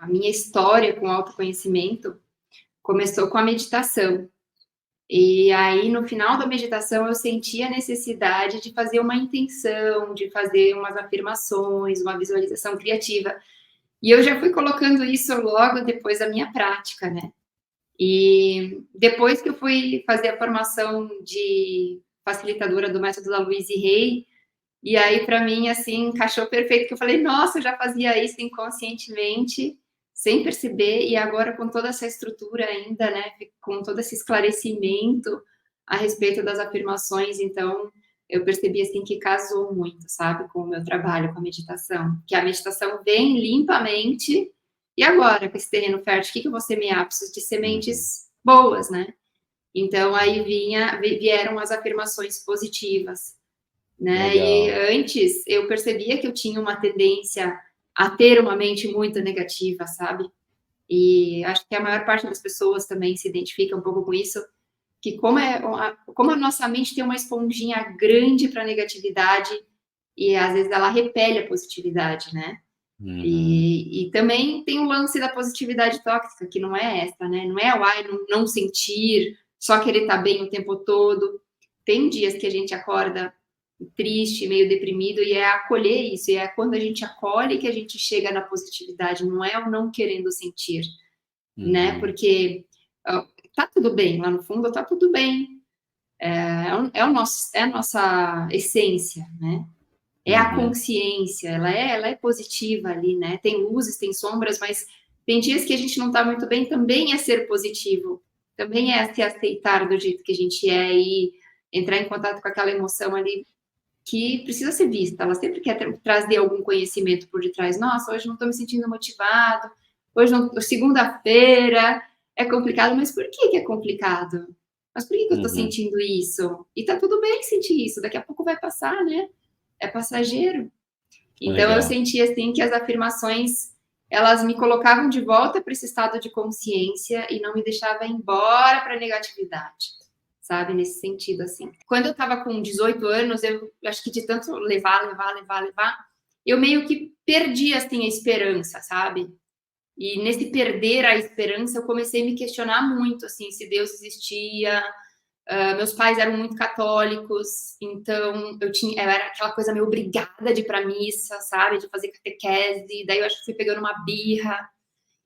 A minha história com autoconhecimento começou com a meditação. E aí, no final da meditação, eu senti a necessidade de fazer uma intenção, de fazer umas afirmações, uma visualização criativa. E eu já fui colocando isso logo depois da minha prática, né? E depois que eu fui fazer a formação de facilitadora do método da Louise Hay, e aí para mim assim encaixou perfeito, que eu falei, nossa, eu já fazia isso inconscientemente, sem perceber, e agora com toda essa estrutura ainda, né, com todo esse esclarecimento a respeito das afirmações, então eu percebi assim que casou muito, sabe, com o meu trabalho com a meditação, que a meditação vem limpamente. E agora, com esse terreno fértil, o que eu vou semear? Preciso de sementes boas, né? Então, aí vieram as afirmações positivas, né? E Legal. antes, eu percebia que eu tinha uma tendência a ter uma mente muito negativa, sabe? E acho que a maior parte das pessoas também se identifica um pouco com isso, que como a nossa mente tem uma esponjinha grande para negatividade, e às vezes ela repele a positividade, né? Uhum. E também tem o lance da positividade tóxica, que não é essa, né? Não é o ai, não sentir, só querer estar bem o tempo todo. Tem dias que a gente acorda triste, meio deprimido, e é acolher isso, e é quando a gente acolhe que a gente chega na positividade, não é o não querendo sentir, né? Uhum. Porque tá tudo bem, lá no fundo tá tudo bem. É a nossa essência, né? É a Uhum. consciência, ela é positiva ali, né? Tem luzes, tem sombras, mas tem dias que a gente não tá muito bem, também é ser positivo, também é se aceitar do jeito que a gente é e entrar em contato com aquela emoção ali que precisa ser vista. Ela sempre quer trazer algum conhecimento por detrás. Nossa, hoje não estou me sentindo motivado, hoje não, segunda-feira é complicado, mas por que é complicado? Mas por que eu estou Uhum. sentindo isso? E tá tudo bem sentir isso, daqui a pouco vai passar, né? É passageiro. Então eu Legal. senti assim que as afirmações elas me colocavam de volta para esse estado de consciência e não me deixava ir embora para a negatividade, sabe, nesse sentido assim. Quando eu estava com 18 anos, eu acho que de tanto levar, eu meio que perdi assim a esperança, sabe? E nesse perder a esperança, eu comecei a me questionar muito assim se Deus existia. Meus pais eram muito católicos, então eu era aquela coisa meio obrigada de ir pra missa, sabe? De fazer catequese, daí eu acho que fui pegando uma birra.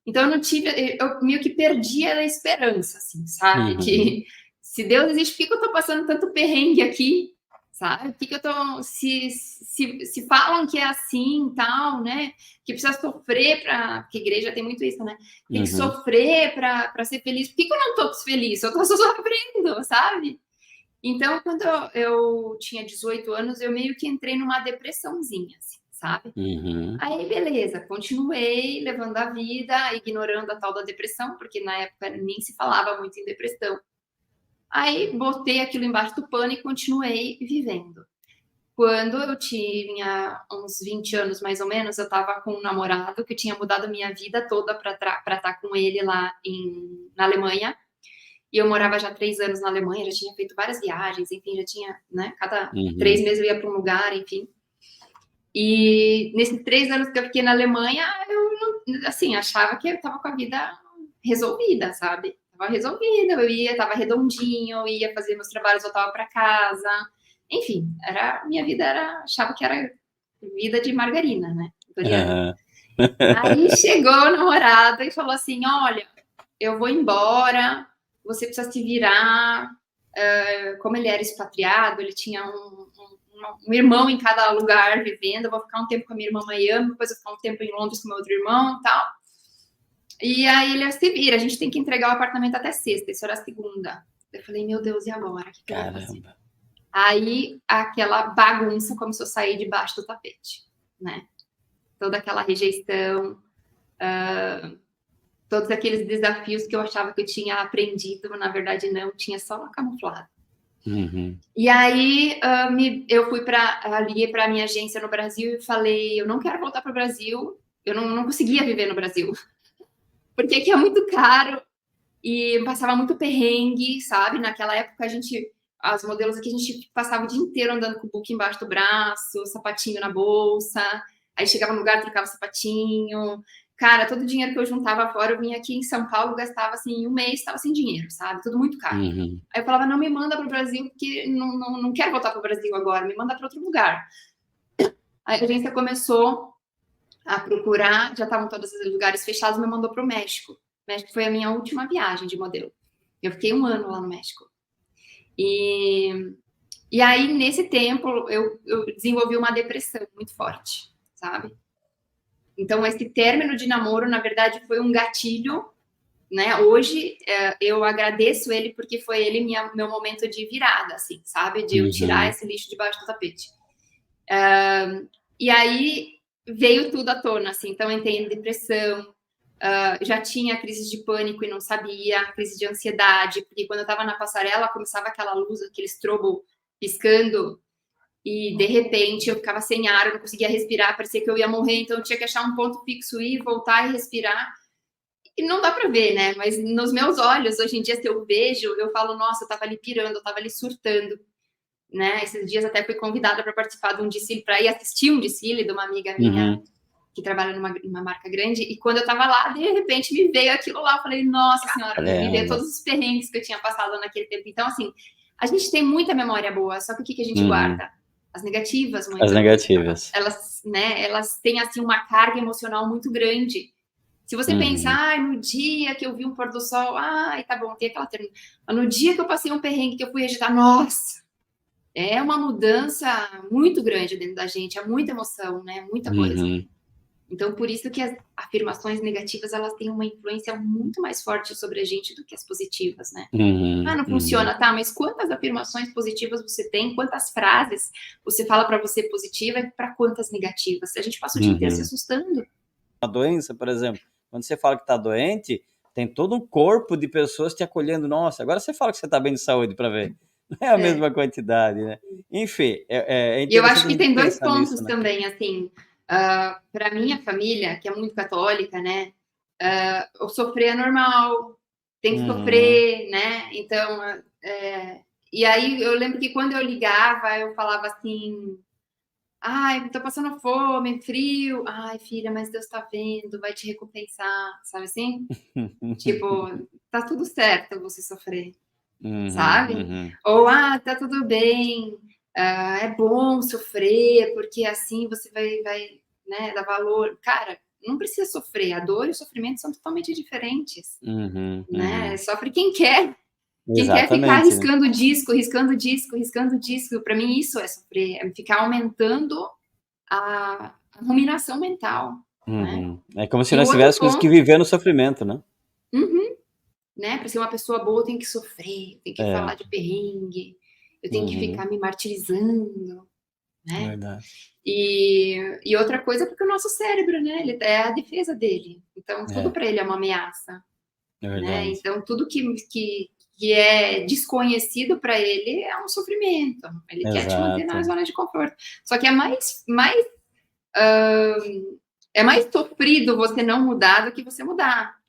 Então eu não tive, eu meio que perdia a esperança, assim, sabe? Uhum. Que se Deus existe, por que eu tô passando tanto perrengue aqui, sabe? Por que eu tô, se falam que é assim e tal, né? Que precisa sofrer para, porque igreja tem muito isso, né? Tem que Uhum. sofrer para ser feliz. Por que eu não tô feliz? Eu tô só sofrendo, sabe? Então, quando eu tinha 18 anos, eu meio que entrei numa depressãozinha, assim, sabe? Uhum. Aí, beleza, continuei levando a vida, ignorando a tal da depressão, porque na época nem se falava muito em depressão. Aí, botei aquilo embaixo do pano e continuei vivendo. Quando eu tinha uns 20 anos, mais ou menos, eu estava com um namorado que tinha mudado minha vida toda para estar com ele lá na Alemanha. E eu morava já 3 anos na Alemanha, já tinha feito várias viagens, enfim, já tinha, né? Cada 3 Uhum. meses eu ia para um lugar, enfim. E nesses 3 anos que eu fiquei na Alemanha, eu, assim, achava que eu estava com a vida resolvida, sabe? Estava resolvida, eu ia, estava redondinho, eu ia fazer meus trabalhos, voltava para casa. Enfim, minha vida achava que era vida de margarina, né? Doriana. Aham. Aí chegou o namorado e falou assim: olha, eu vou embora, você precisa se virar. Como ele era expatriado, ele tinha um irmão em cada lugar vivendo. Eu vou ficar um tempo com a minha irmã Miami, depois eu vou ficar um tempo em Londres com meu outro irmão e tal. E aí ele se vira, a gente tem que entregar o apartamento até sexta, isso era segunda. Eu falei, meu Deus, e agora? O que eu vou fazer? Caramba. Aí aquela bagunça começou a sair debaixo do tapete, né? Toda aquela rejeição, todos aqueles desafios que eu achava que eu tinha aprendido, mas na verdade não, tinha só camuflado. Uhum. E aí eu liguei para a minha agência no Brasil e falei, eu não quero voltar para o Brasil, eu não conseguia viver no Brasil, porque aqui é muito caro e passava muito perrengue, sabe? Naquela época as modelos aqui, a gente passava o dia inteiro andando com o book embaixo do braço, sapatinho na bolsa, aí chegava no lugar, trocava o sapatinho, Cara, todo o dinheiro que eu juntava fora, eu vinha aqui em São Paulo, gastava assim, um mês, estava sem dinheiro, sabe? Tudo muito caro. Aí eu falava, não me manda para o Brasil, porque não quero voltar para o Brasil agora, me manda para outro lugar. Aí a agência começou a procurar, já estavam todos os lugares fechados, me mandou para o México. O México foi a minha última viagem de modelo. Eu fiquei 1 ano lá no México. E aí, nesse tempo, eu desenvolvi uma depressão muito forte, sabe? Então, esse término de namoro, na verdade, foi um gatilho, né? Hoje, eu agradeço ele porque foi ele meu momento de virada, assim, sabe? De eu tirar esse lixo debaixo do tapete. E aí, veio tudo à tona, assim. Então, eu entrei em depressão, já tinha crise de pânico e não sabia, crise de ansiedade, porque quando eu estava na passarela, começava aquela luz, aquele estrobo piscando, e de repente eu ficava sem ar, eu não conseguia respirar, parecia que eu ia morrer, então eu tinha que achar um ponto fixo, ir, voltar e respirar. E não dá para ver, né? Mas nos meus olhos, hoje em dia, se eu vejo, eu falo, nossa, eu estava ali pirando, eu estava ali surtando, né? Esses dias até fui convidada para participar de um desfile, para ir assistir um desfile de uma amiga minha, que trabalha numa marca grande, e quando eu tava lá, de repente me veio aquilo lá, eu falei, nossa senhora, me veio todos os perrengues que eu tinha passado naquele tempo. Então, assim, a gente tem muita memória boa, só que o que a gente guarda? As negativas, muitas As negativas. Elas têm, assim, uma carga emocional muito grande. Se você pensar, no dia que eu vi um pôr do sol, tá bom, tem aquela termina. No dia que eu passei um perrengue, que eu fui agitar, nossa, é uma mudança muito grande dentro da gente, é muita emoção, né? Muita coisa. Então, por isso que as afirmações negativas, elas têm uma influência muito mais forte sobre a gente do que as positivas, né? Não funciona, tá? Mas quantas afirmações positivas você tem? Quantas frases você fala para você positiva e para quantas negativas? A gente passa o dia inteiro se assustando. A doença, por exemplo, quando você fala que está doente, tem todo um corpo de pessoas te acolhendo. Nossa, agora você fala que você está bem de saúde para ver. Não é a mesma quantidade, né? Enfim, E eu acho que tem dois pontos nisso, também, né? Assim, para minha família, que é muito católica, né? O sofrer é normal, tem que sofrer, né? Então, e aí eu lembro que quando eu ligava, eu falava assim, ai, tô passando fome, frio, ai, filha, mas Deus tá vendo, vai te recompensar, sabe assim? Tipo, tá tudo certo você sofrer, sabe? Ou, tá tudo bem, é bom sofrer, porque assim você vai né, dar valor. Cara, não precisa sofrer, a dor e o sofrimento são totalmente diferentes, né? Sofre quem quer. Quem quer ficar riscando disco, riscando disco, riscando disco, para mim isso é sofrer, é ficar aumentando a ruminação mental, né? É como se nós tivéssemos que viver no sofrimento, né? Né? Para ser uma pessoa boa, eu tenho que sofrer, tem que falar de perrengue, eu tenho que ficar me martirizando, né? Verdade. E outra coisa, porque o nosso cérebro, né? Ele é a defesa dele. Então, tudo para ele é uma ameaça. Né? Então, tudo que é desconhecido para ele é um sofrimento. Ele quer te manter na zona de conforto. Só que é mais sofrido você não mudar do que você mudar.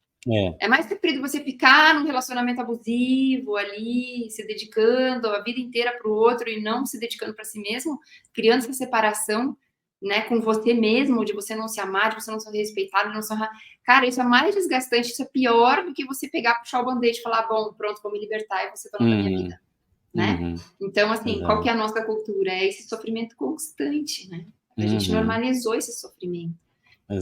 É mais sofrido você ficar num relacionamento abusivo ali, se dedicando a vida inteira para o outro e não se dedicando para si mesmo, criando essa separação, né, com você mesmo, de você não se amar, de você não ser respeitado, não se honrar. Cara, isso é mais desgastante, isso é pior do que você pegar, puxar o band-aid e falar, bom, pronto, vou me libertar e você tá na minha vida, né? Então, assim, qual que é a nossa cultura? É esse sofrimento constante, né? A gente normalizou esse sofrimento.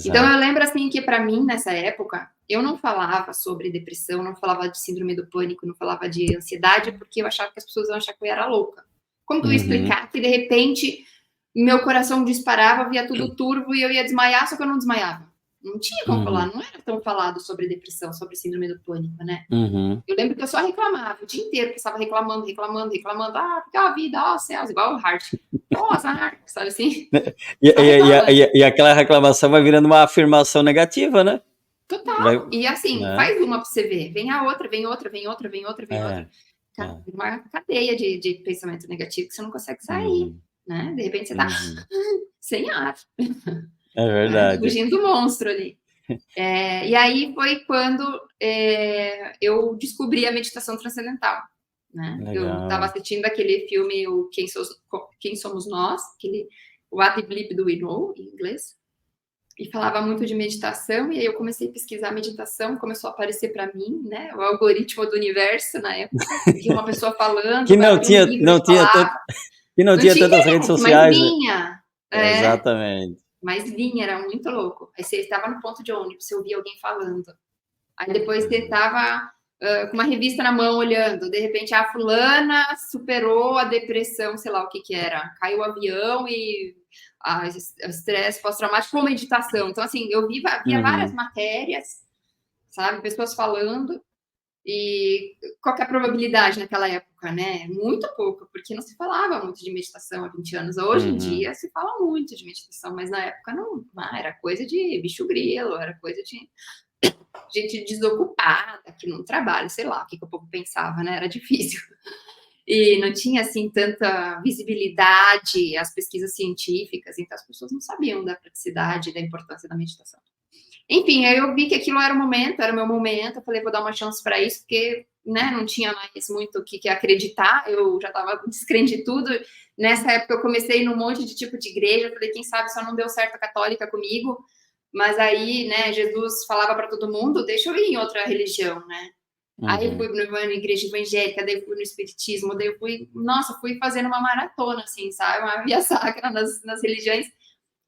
Então, eu lembro, assim, que para mim, nessa época, eu não falava sobre depressão, não falava de síndrome do pânico, não falava de ansiedade, porque eu achava que as pessoas iam achar que eu era louca. Como que eu ia explicar que, de repente, meu coração disparava, via tudo turvo e eu ia desmaiar, só que eu não desmaiava? Não tinha como falar, não era tão falado sobre depressão, sobre síndrome do pânico, né? Eu lembro que eu só reclamava, o dia inteiro, que estava reclamando, porque a vida, céus, igual o Hart. Nossa, sabe assim? E aquela reclamação vai virando uma afirmação negativa, né? Total. E assim, faz uma pra você ver. Vem a outra, vem outra. Cara, uma cadeia de pensamento negativo que você não consegue sair, né? De repente você tá sem ar. É verdade. Né? Fugindo do monstro ali. E aí foi quando eu descobri a meditação transcendental. Né? Eu estava assistindo aquele filme, o Quem Somos Nós, o What the Bleep Do We Know, em inglês. e falava muito de meditação, e aí eu comecei a pesquisar meditação, começou a aparecer para mim, né, o algoritmo do universo na época, via uma pessoa falando, Que não abria um tinha, livro não e tinha, falava, que não não tinha tinha tantas redes internet, mas sociais, né? vinha, Exatamente. mas vinha, era muito louco. Aí você estava no ponto de ônibus, você ouvia alguém falando, aí depois você estava com uma revista na mão olhando, de repente a fulana superou a depressão, sei lá o que era, caiu o avião e estresse pós-traumático com meditação. Então, assim, eu via várias matérias, sabe, pessoas falando, e qual que é a probabilidade naquela época, né? Muito pouco, porque não se falava muito de meditação há 20 anos. Hoje em dia se fala muito de meditação, mas na época não, era coisa de bicho grilo, era coisa de gente desocupada, que não trabalha, sei lá o que o povo pensava, né? Era difícil. E não tinha, assim, tanta visibilidade, as pesquisas científicas, então as pessoas não sabiam da praticidade, da importância da meditação. Enfim, aí eu vi que aquilo era o momento, era o meu momento, eu falei, vou dar uma chance para isso, porque, né, não tinha mais muito o que acreditar, eu já estava descrente de tudo. Nessa época eu comecei num monte de tipo de igreja, eu falei, quem sabe só não deu certo a católica comigo, mas aí, né, Jesus falava para todo mundo, deixa eu ir em outra religião, né? Aí eu fui numa igreja evangélica, daí eu fui no espiritismo, daí eu fui, nossa, fui fazendo uma maratona, assim, sabe? Uma via sacra nas religiões.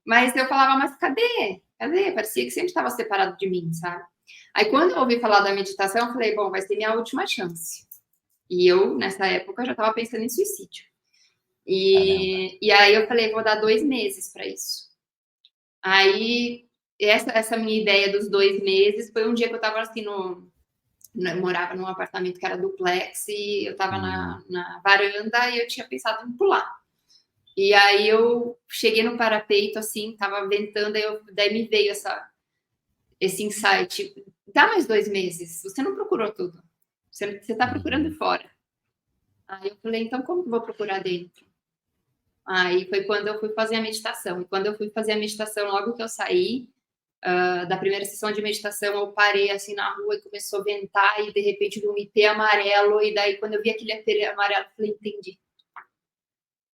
Mas eu falava, mas cadê? Cadê? Parecia que sempre estava separado de mim, sabe? Aí quando eu ouvi falar da meditação, eu falei, bom, vai ser minha última chance. E eu, nessa época, já estava pensando em suicídio. E aí eu falei, vou dar 2 meses para isso. Aí, essa minha ideia dos 2 meses foi um dia que eu estava assim, eu morava num apartamento que era duplex e eu estava na varanda e eu tinha pensado em pular. E aí eu cheguei no parapeito, assim, tava ventando, daí me veio esse insight. Dá mais 2 meses, você não procurou tudo. Você tá procurando fora. Aí eu falei, então como que eu vou procurar dentro? Aí foi quando eu fui fazer a meditação. E quando eu fui fazer a meditação, logo que eu saí da primeira sessão de meditação, eu parei assim na rua e começou a ventar e de repente vi um ipê amarelo. E daí quando eu vi aquele ipê amarelo, eu falei, entendi.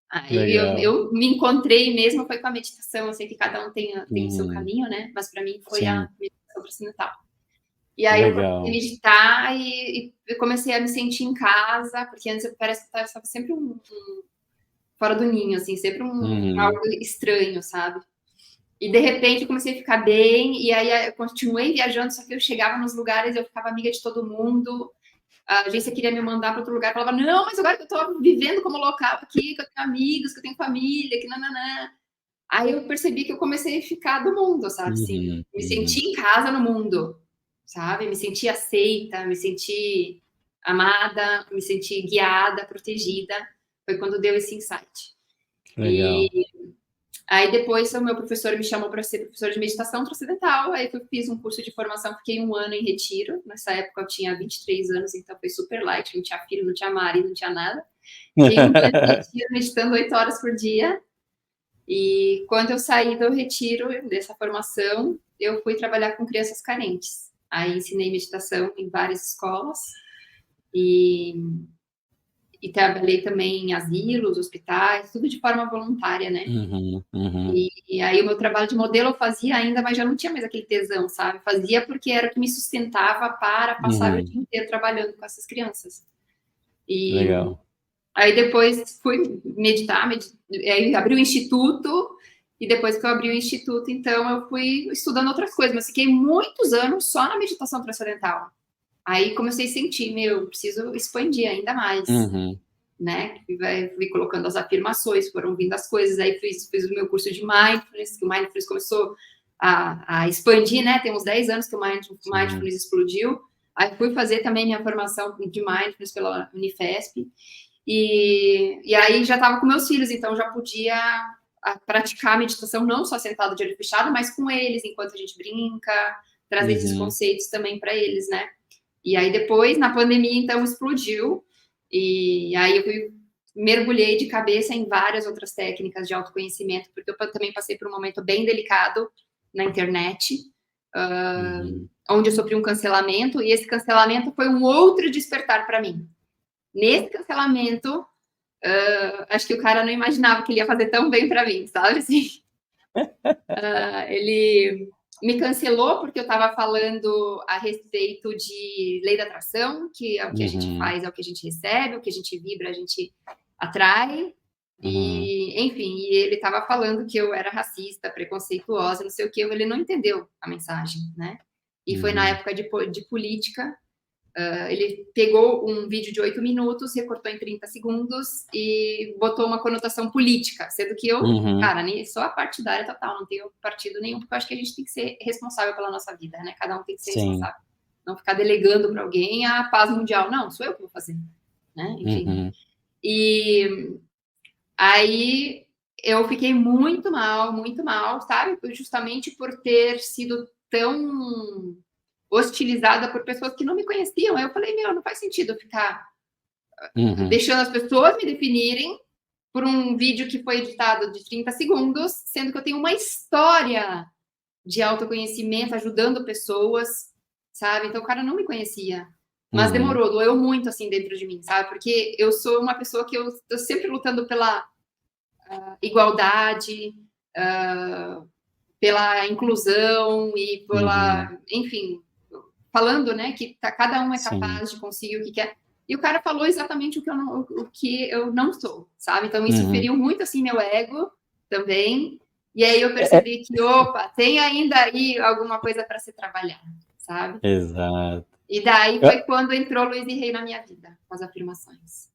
Aí eu me encontrei mesmo, foi com a meditação. Eu sei que cada um tem o seu caminho, né? Mas para mim foi a meditação transcendental. E aí eu comecei a meditar e comecei a me sentir em casa, porque antes parece que eu estava sempre fora do ninho, assim, sempre algo estranho, sabe? E de repente eu comecei a ficar bem, e aí eu continuei viajando, só que eu chegava nos lugares, eu ficava amiga de todo mundo. A agência queria me mandar para outro lugar, falava, não, mas agora que eu estou vivendo como local aqui, que eu tenho amigos, que eu tenho família, que nananã. Aí eu percebi que eu comecei a ficar do mundo, sabe? Assim, me senti em casa no mundo, sabe? Me senti aceita, me senti amada, me senti guiada, protegida. Foi quando deu esse insight. Legal. E aí depois o meu professor me chamou para ser professor de meditação transcendental, aí eu fiz um curso de formação, fiquei 1 ano em retiro, nessa época eu tinha 23 anos, então foi super light, não tinha filho, não tinha marido, não tinha nada. Fiquei 1 ano em retiro, meditando 8 horas por dia, e quando eu saí do retiro, dessa formação, eu fui trabalhar com crianças carentes. Aí ensinei meditação em várias escolas, e trabalhei também em asilos, hospitais, tudo de forma voluntária, né? E aí o meu trabalho de modelo eu fazia ainda, mas já não tinha mais aquele tesão, sabe? Fazia porque era o que me sustentava para passar o dia inteiro trabalhando com essas crianças. E Legal. aí depois fui meditar, aí abri o instituto, e depois que eu abri o instituto, então eu fui estudando outras coisas, mas fiquei muitos anos só na meditação transcendental. Aí comecei a sentir, preciso expandir ainda mais. Né? Fui colocando as afirmações, foram vindo as coisas, aí fiz o meu curso de Mindfulness, que o Mindfulness começou a expandir, né? Tem uns 10 anos que o Mindfulness explodiu. Aí fui fazer também minha formação de Mindfulness pela Unifesp, e aí já estava com meus filhos, então já podia praticar meditação não só sentado de olho fechado, mas com eles, enquanto a gente brinca, trazer esses conceitos também para eles, né? E aí depois, na pandemia, então, explodiu, e aí eu mergulhei de cabeça em várias outras técnicas de autoconhecimento, porque eu também passei por um momento bem delicado na internet, onde eu sofri um cancelamento, e esse cancelamento foi um outro despertar para mim. Nesse cancelamento, acho que o cara não imaginava que ele ia fazer tão bem para mim, sabe? Assim, Ele me cancelou porque eu estava falando a respeito de lei da atração, que é o que a gente faz, é o que a gente recebe, o que a gente vibra, a gente atrai. E, enfim, ele estava falando que eu era racista, preconceituosa, não sei o que, ele não entendeu a mensagem, né? E foi na época de política. Ele pegou um vídeo de 8 minutos, recortou em 30 segundos e botou uma conotação política, sendo que eu, cara, nem sou a partidária total, não tenho partido nenhum, porque eu acho que a gente tem que ser responsável pela nossa vida, né? Cada um tem que ser responsável. Não ficar delegando para alguém a paz mundial. Não, sou eu que vou fazer, né? Enfim. E aí eu fiquei muito mal, sabe? Justamente por ter sido tão hostilizada por pessoas que não me conheciam. Aí eu falei, não faz sentido eu ficar deixando as pessoas me definirem por um vídeo que foi editado de 30 segundos, sendo que eu tenho uma história de autoconhecimento, ajudando pessoas, sabe? Então o cara não me conhecia. Mas demorou, doeu muito, assim, dentro de mim, sabe? Porque eu sou uma pessoa que eu tô sempre lutando pela igualdade, pela inclusão e pela, enfim, falando, né, que cada um é capaz de conseguir o que quer. E o cara falou exatamente o que eu não sou, sabe? Então isso feriu muito, assim, meu ego também. E aí eu percebi que, opa, tem ainda aí alguma coisa para se trabalhar, sabe? Exato. E daí foi quando entrou Luiz e Rei na minha vida, com as afirmações.